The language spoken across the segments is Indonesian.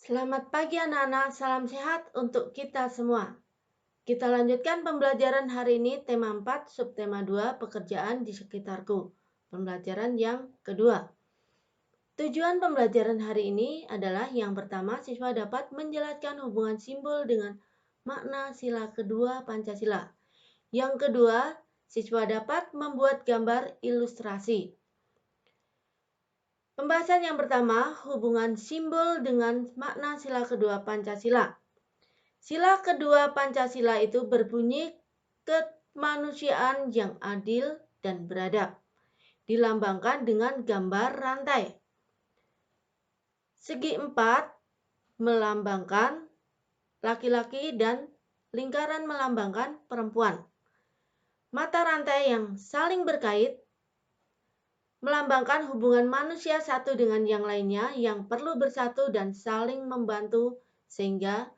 Selamat pagi anak-anak, salam sehat untuk kita semua. Kita lanjutkan pembelajaran hari ini tema 4, subtema 2, pekerjaan di sekitarku. Pembelajaran yang kedua. Tujuan pembelajaran hari ini adalah yang pertama, siswa dapat menjelaskan hubungan simbol dengan makna sila kedua Pancasila. Yang kedua, siswa dapat membuat gambar ilustrasi. Pembahasan yang pertama, hubungan simbol dengan makna sila kedua Pancasila. Sila kedua Pancasila itu berbunyi kemanusiaan yang adil dan beradab, dilambangkan dengan gambar rantai. Segi empat melambangkan laki-laki dan lingkaran melambangkan perempuan. Mata rantai yang saling berkait melambangkan hubungan manusia satu dengan yang lainnya yang perlu bersatu dan saling membantu sehingga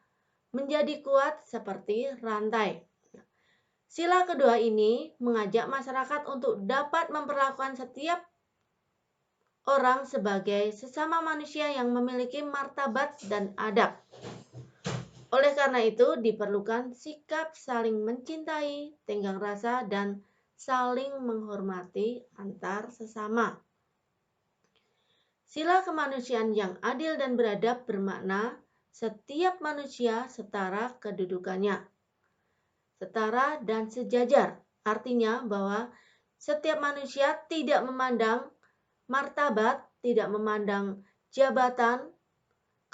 menjadi kuat seperti rantai. Sila kedua ini mengajak masyarakat untuk dapat memperlakukan setiap orang sebagai sesama manusia yang memiliki martabat dan adab. Oleh karena itu, diperlukan sikap saling mencintai, tenggang rasa, dan saling menghormati antar sesama. Sila kemanusiaan yang adil dan beradab bermakna setiap manusia setara kedudukannya, setara dan sejajar. Artinya bahwa setiap manusia tidak memandang martabat, tidak memandang jabatan,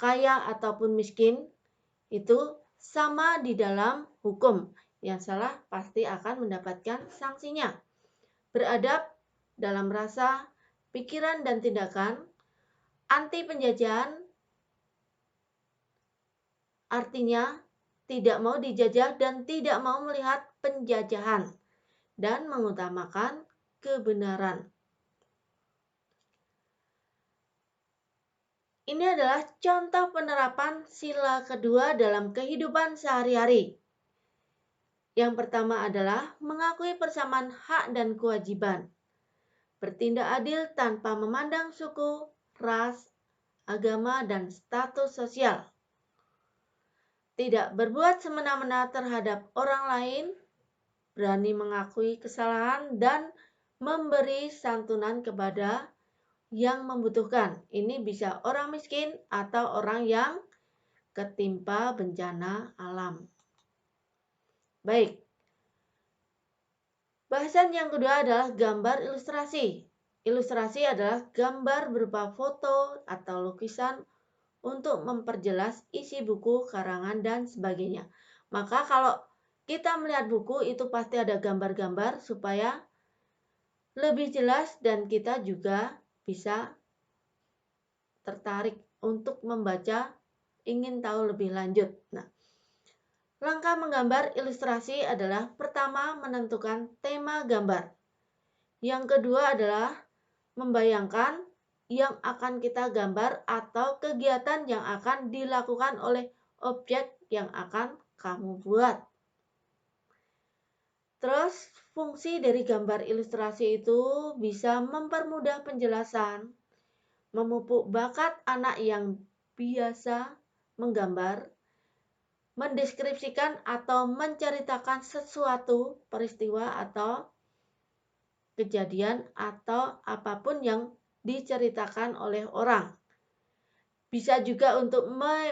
kaya ataupun miskin, itu sama di dalam hukum. Yang salah pasti akan mendapatkan sanksinya. Beradab dalam rasa, pikiran, dan tindakan, anti penjajahan, artinya tidak mau dijajah dan tidak mau melihat penjajahan, dan mengutamakan kebenaran. Ini adalah contoh penerapan sila kedua dalam kehidupan sehari-hari. Yang pertama adalah mengakui persamaan hak dan kewajiban. Bertindak adil tanpa memandang suku, ras, agama, dan status sosial. Tidak berbuat semena-mena terhadap orang lain, berani mengakui kesalahan, dan memberi santunan kepada yang membutuhkan. Ini bisa orang miskin atau orang yang ketimpa bencana alam. Baik. Bahasan yang kedua adalah gambar ilustrasi. Ilustrasi adalah gambar berupa foto atau lukisan untuk memperjelas isi buku, karangan, dan sebagainya. Maka kalau kita melihat buku itu pasti ada gambar-gambar supaya lebih jelas dan kita juga bisa tertarik untuk membaca, ingin tahu lebih lanjut. Nah, langkah menggambar ilustrasi adalah pertama menentukan tema gambar. Yang kedua adalah membayangkan yang akan kita gambar atau kegiatan yang akan dilakukan oleh objek yang akan kamu buat. Terus, fungsi dari gambar ilustrasi itu bisa mempermudah penjelasan, memupuk bakat anak yang biasa menggambar, mendeskripsikan atau menceritakan sesuatu, peristiwa atau kejadian atau apapun yang diceritakan oleh orang. Bisa juga untuk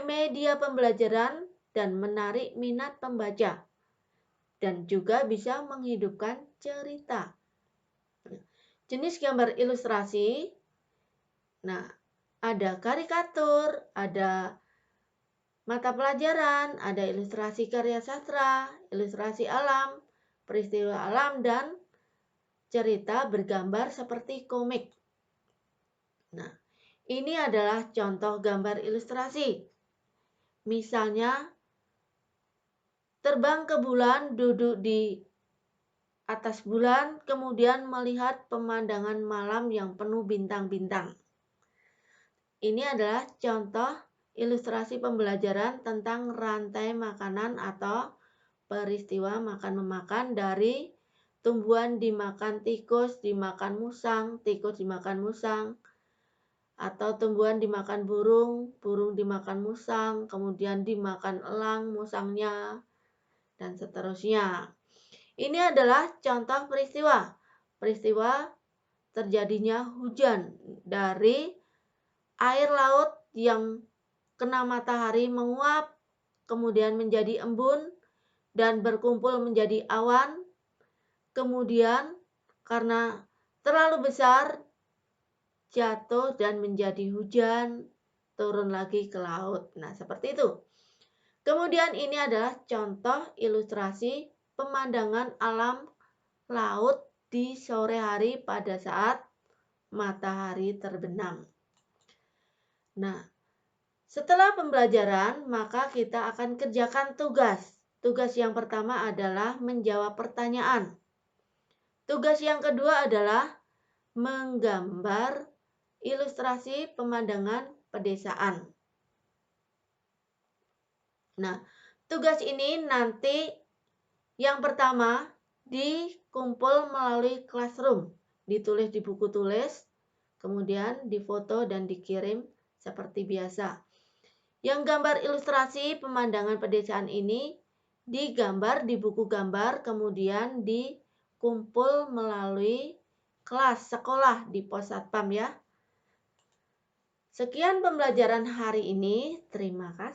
media pembelajaran dan menarik minat pembaca. Dan juga bisa menghidupkan cerita. Jenis gambar ilustrasi, nah ada karikatur, ada mata pelajaran, ada ilustrasi karya sastra, ilustrasi alam, peristiwa alam, dan cerita bergambar seperti komik. Nah, ini adalah contoh gambar ilustrasi. Misalnya, terbang ke bulan, duduk di atas bulan, kemudian melihat pemandangan malam yang penuh bintang-bintang. Ini adalah contoh ilustrasi pembelajaran tentang rantai makanan atau peristiwa makan-memakan dari tumbuhan dimakan tikus, dimakan musang, tikus dimakan musang, atau tumbuhan dimakan burung, burung dimakan musang, kemudian dimakan elang musangnya, dan seterusnya. Ini adalah contoh peristiwa. Peristiwa terjadinya hujan dari air laut yang kena matahari menguap, kemudian menjadi embun, dan berkumpul menjadi awan. Kemudian karena terlalu besar, jatuh dan menjadi hujan, turun lagi ke laut. Nah, seperti itu. Kemudian ini adalah contoh ilustrasi pemandangan alam laut di sore hari pada saat matahari terbenam. Nah, setelah pembelajaran, maka kita akan kerjakan tugas. Tugas yang pertama adalah menjawab pertanyaan. Tugas yang kedua adalah menggambar ilustrasi pemandangan pedesaan. Nah, tugas ini nanti yang pertama dikumpul melalui classroom, ditulis di buku tulis, kemudian difoto dan dikirim seperti biasa. Yang gambar ilustrasi pemandangan pedesaan ini digambar di buku gambar, kemudian dikumpul melalui kelas sekolah di pos satpam ya. Sekian pembelajaran hari ini, terima kasih.